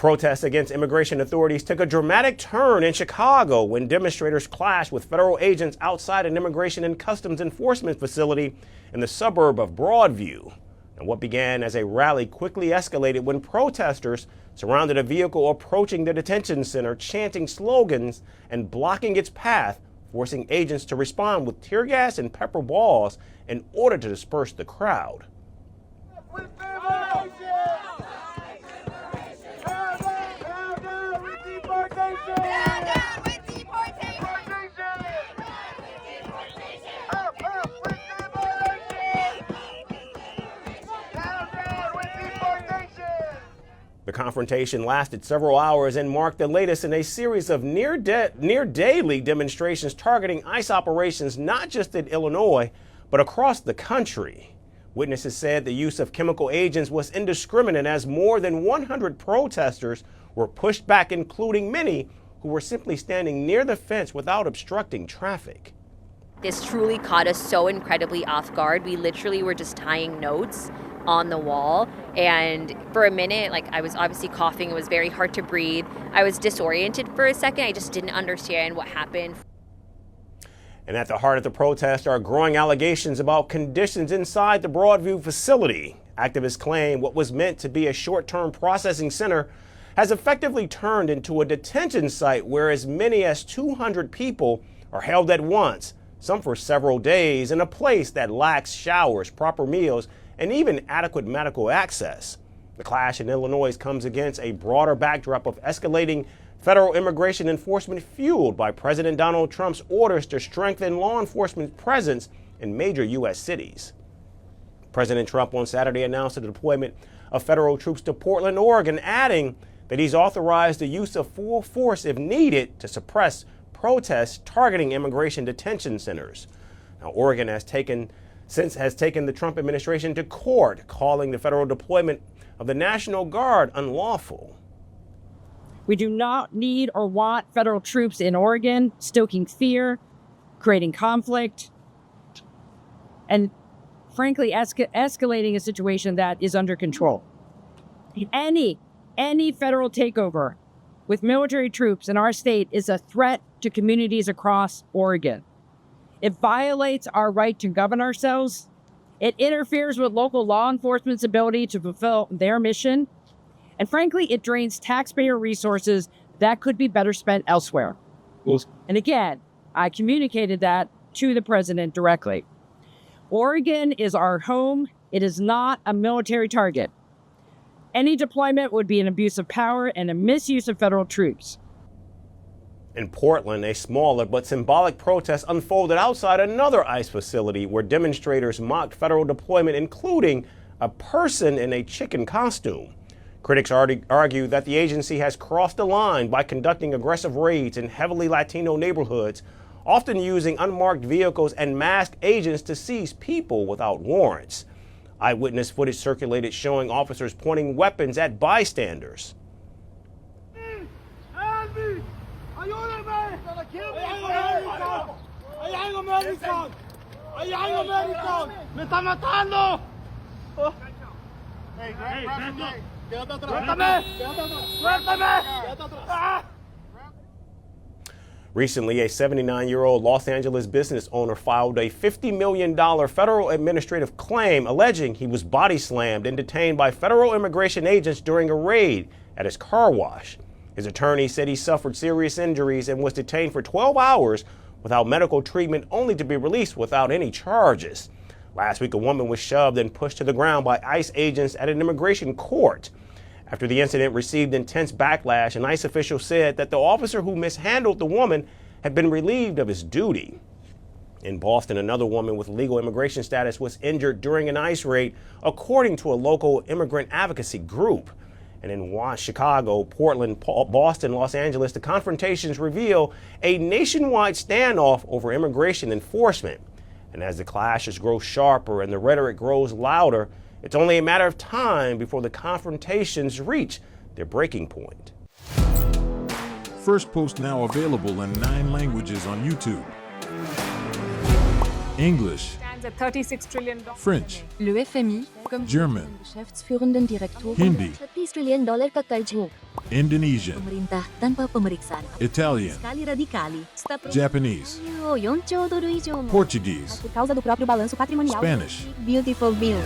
Protests against immigration authorities took a dramatic turn in Chicago when demonstrators clashed with federal agents outside an immigration and customs enforcement facility in the suburb of Broadview. And what began as a rally quickly escalated when protesters surrounded a vehicle approaching the detention center, chanting slogans and blocking its path, forcing agents to respond with tear gas and pepper balls in order to disperse the crowd. The confrontation lasted several hours and marked the latest in a series of near daily demonstrations targeting ICE operations not just in Illinois, but across the country. Witnesses said the use of chemical agents was indiscriminate as more than 100 protesters were pushed back, including many who were simply standing near the fence without obstructing traffic. This truly caught us so incredibly off guard. We literally were just tying notes on the wall, and for a minute, I was obviously coughing. It was very hard to breathe. I was disoriented for a second. I just didn't understand what happened. And at the heart of the protest are growing allegations about conditions inside the Broadview facility. Activists claim what was meant to be a short-term processing center has effectively turned into a detention site where as many as 200 people are held at once, some for several days, in a place that lacks showers, proper meals, and even adequate medical access. The clash in Illinois comes against a broader backdrop of escalating federal immigration enforcement fueled by President Donald Trump's orders to strengthen law enforcement presence in major U.S. cities. President Trump on Saturday announced the deployment of federal troops to Portland, Oregon, adding that he's authorized the use of full force if needed to suppress protests targeting immigration detention centers. Now, Oregon has taken the Trump administration to court, calling the federal deployment of the National Guard unlawful. We do not need or want federal troops in Oregon stoking fear, creating conflict, and frankly, escalating a situation that is under control. Any federal takeover with military troops in our state is a threat to communities across Oregon. It violates our right to govern ourselves. It interferes with local law enforcement's ability to fulfill their mission. And frankly, it drains taxpayer resources that could be better spent elsewhere. And again, I communicated that to the president directly. Oregon is our home. It is not a military target. Any deployment would be an abuse of power and a misuse of federal troops. In Portland, a smaller but symbolic protest unfolded outside another ICE facility where demonstrators mocked federal deployment, including a person in a chicken costume. Critics argue that the agency has crossed the line by conducting aggressive raids in heavily Latino neighborhoods, often using unmarked vehicles and masked agents to seize people without warrants. Eyewitness footage circulated showing officers pointing weapons at bystanders. Recently, a 79-year-old Los Angeles business owner filed a $50 million federal administrative claim alleging he was body slammed and detained by federal immigration agents during a raid at his car wash. His attorney said he suffered serious injuries and was detained for 12 hours without medical treatment, only to be released without any charges. Last week, a woman was shoved and pushed to the ground by ICE agents at an immigration court. After the incident received intense backlash, an ICE official said that the officer who mishandled the woman had been relieved of his duty. In Boston, another woman with legal immigration status was injured during an ICE raid, according to a local immigrant advocacy group. And in Chicago, Portland, Boston, Los Angeles, the confrontations reveal a nationwide standoff over immigration enforcement. And as the clashes grow sharper and the rhetoric grows louder, it's only a matter of time before the confrontations reach their breaking point. Firstpost now available in 9 languages on YouTube. English, $36 trillion. French, Le FMI, comme German, Geschäftsführenden Direktor, Hindi, $30 trillion ka-charge mo. Indonesian, Pemerintah tanpa pemeriksaan. Italian, Skali radikali. Japanese, 4兆ドル以上も。 Portuguese, Por causa do próprio balanço patrimonial. Spanish. Beautiful bill.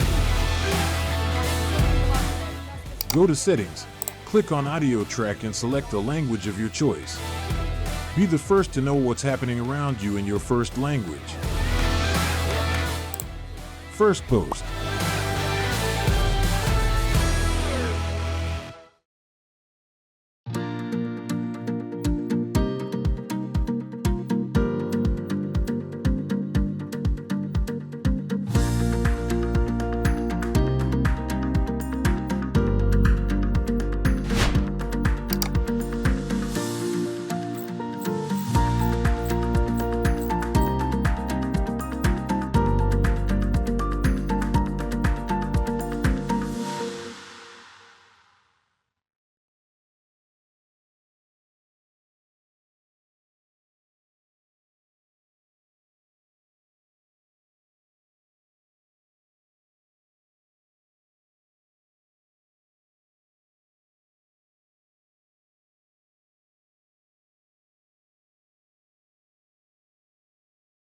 Go to Settings, click on Audio Track and select the language of your choice. Be the first to know what's happening around you in your first language. Firstpost.